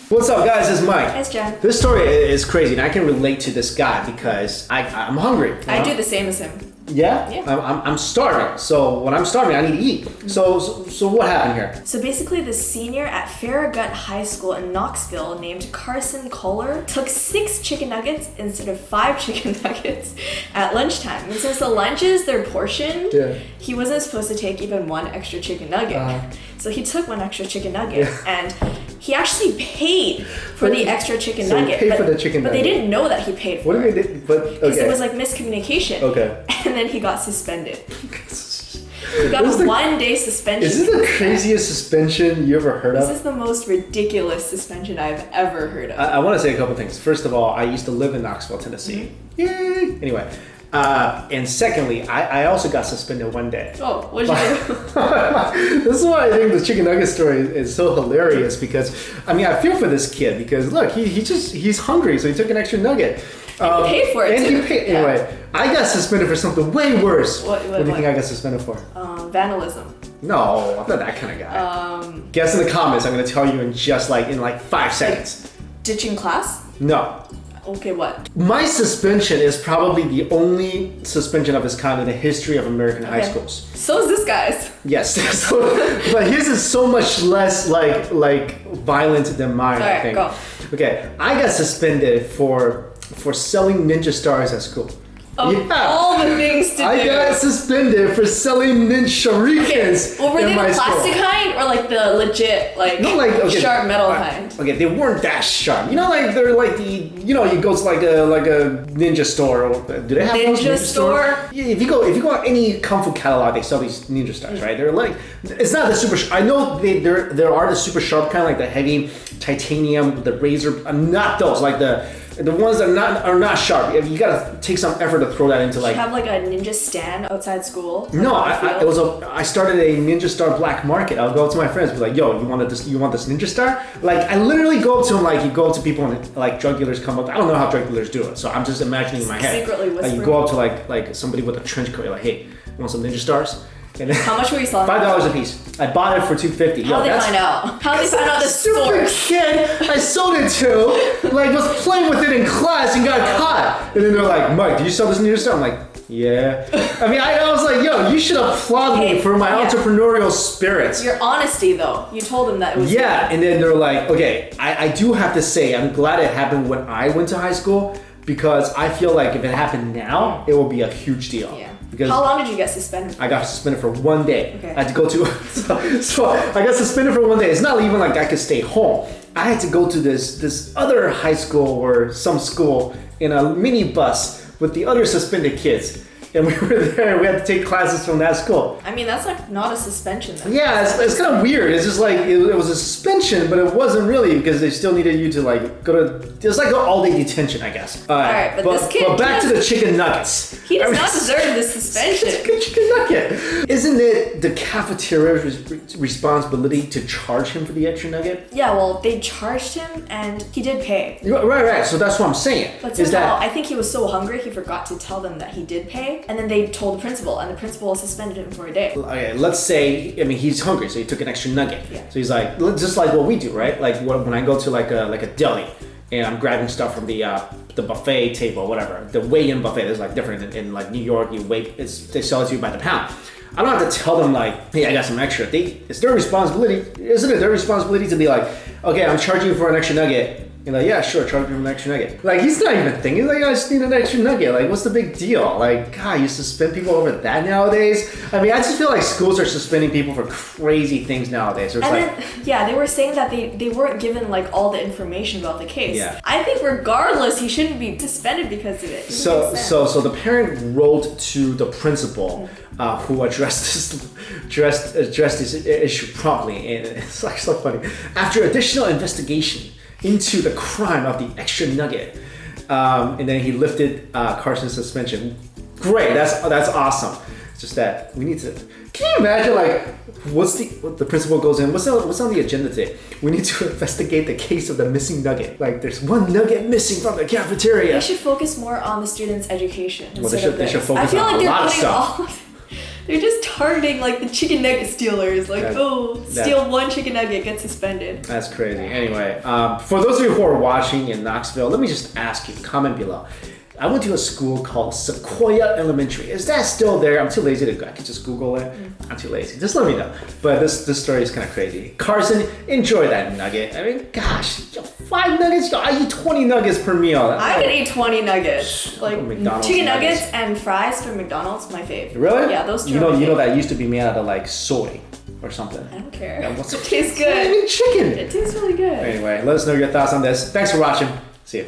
What's up, guys? It's Mike. It's Jen. This story is crazy, and I can relate to this guy because I'm hungry. You know? I do the same as him. Yeah? I'm starving. So when I'm starving, I need to eat. So what happened here? So basically, the senior at Farragut High School in Knoxville named Carson Kohler took 6 chicken nuggets instead of 5 chicken nuggets at lunchtime. And since the lunches, they're portioned, he wasn't supposed to take even 1 extra chicken nugget. So he took 1 extra chicken nugget and he actually paid for the extra chicken nugget. He paid for the chicken nugget. But they didn't know that he paid for it. Because it was like miscommunication. Okay. And then he got suspended. He got a 1-day suspension. Is this the craziest suspension you ever heard of? This is the most ridiculous suspension I've ever heard of. I want to say a couple things. First of all, I used to live in Knoxville, Tennessee. Yay! Anyway. And secondly, I also got suspended 1 day. Oh, what did you do? This is why I think the chicken nugget story is so hilarious because, I mean, I feel for this kid because look, he's hungry, so he took an extra nugget. And he paid for it too. Anyway, I got suspended for something way worse. What do you think I got suspended for? Vandalism. No, I'm not that kind of guy. Guess in the comments. I'm going to tell you in 5 seconds. Ditching class? No. Okay, what? My suspension is probably the only suspension of its kind in the history of American high schools. So is this guy's. Yes, but his is so much less like violent than mine. All right, I think. Go. Okay, I got suspended for selling ninja stars at school. All the things to do. I got suspended for selling ninja shurikens. Well, were they in the my plastic school. kind or like the legit sharp metal kind? Okay, they weren't that sharp. You know, like they're like you go to like a ninja store. Do they have ninja store? Yeah, if you go on any kung fu catalog, they sell these ninja stars, right? They're like, it's not the super. I know there are the super sharp kind, like the heavy titanium, the razor. Not those, like the ones that are not sharp. You gotta take some effort to throw that into like. Did you have like a ninja stand outside school? No, I started a Ninja Star black market. I'll go up to my friends, be like, "Yo, you want this Ninja Star?" Like I literally go up to them, like you go up to people and like drug dealers come up. I don't know how drug dealers do it, so I'm just imagining in my head. Secretly whispering. Like you go up to like somebody with a trench coat, you're like, "Hey, you want some Ninja Stars?" And then, how much were you selling? $5 a piece. I bought it for $2.50. How did they find out? How did they find out the source? Kid I sold it to, like, was playing with it in class and got caught. And then they're like, "Mike, do you sell this Ninja Star?" I'm like, "Yeah." I mean, I was like, "Yo, you should applaud me for my entrepreneurial spirit." Your honesty, though. You told them that it was. Yeah, and then they're like, okay, I do have to say, I'm glad it happened when I went to high school because I feel like if it happened now, it will be a huge deal. Yeah. Because how long did you get suspended for? I got suspended for 1 day. Okay. I had to go to, so I got suspended for 1 day. It's not even like I could stay home. I had to go to this other high school or some school in a mini bus with the other suspended kids. And we were there, we had to take classes from that school. I mean, that's like not a suspension then. Yeah, it's kind of weird. It's just like, it was a suspension, but it wasn't really because they still needed you to like go to, it was like an all-day detention, I guess. Alright, but this kid. But back to the chicken nuggets. He does not deserve this suspension. Chicken nugget. Isn't it the cafeteria's responsibility to charge him for the extra nugget? Yeah, well, they charged him and he did pay. Right. So that's what I'm saying. But somehow, I think he was so hungry he forgot to tell them that he did pay. And then they told the principal, and the principal suspended him for a day. Okay, let's say, I mean, he's hungry, so he took an extra nugget. Yeah. So he's like, just like what we do, right? Like when I go to like a deli, and I'm grabbing stuff from the buffet table, whatever. The weigh-in buffet is like different in like New York. They sell it to you by the pound. I don't have to tell them like, "Hey, I got some extra." It's their responsibility, isn't it? Their responsibility to be like, "Okay, I'm charging you for an extra nugget." You're like, "Yeah, sure, charge me for an extra nugget." Like, he's not even thinking, like, "I just need an extra nugget." Like, what's the big deal? Like, God, you suspend people over that nowadays? I mean, I just feel like schools are suspending people for crazy things nowadays. So they were saying that they weren't given, like, all the information about the case. Yeah. I think regardless, he shouldn't be suspended because of it. So the parent wrote to the principal, who addressed this issue promptly, and it's like so funny. After additional investigation into the crime of the extra nugget, and then he lifted Carson's suspension. Great, that's awesome. It's just that we need to. Can you imagine like what the principal goes in? What's on the agenda today? We need to investigate the case of the missing nugget. Like there's 1 nugget missing from the cafeteria. They should focus more on the students' education. Well, they should focus on a lot of stuff. They're just targeting like the chicken nugget stealers. Like, steal one chicken nugget, get suspended. That's crazy. Anyway, for those of you who are watching in Knoxville, let me just ask you, comment below. I went to a school called Sequoia Elementary. Is that still there? I'm too lazy to go. I could just Google it. I'm too lazy. Just let me know. But this story is kind of crazy. Carson, enjoy that nugget. I mean, gosh, 5 nuggets? I eat 20 nuggets per meal. I could eat 20 nuggets. Like McDonald's chicken nuggets and fries from McDonald's, my fave. Really? Yeah, those two. You know that used to be made out of like soy or something. I don't care. Yeah, it tastes good. Chicken. It tastes really good. Anyway, let us know your thoughts on this. Thanks for watching. See you.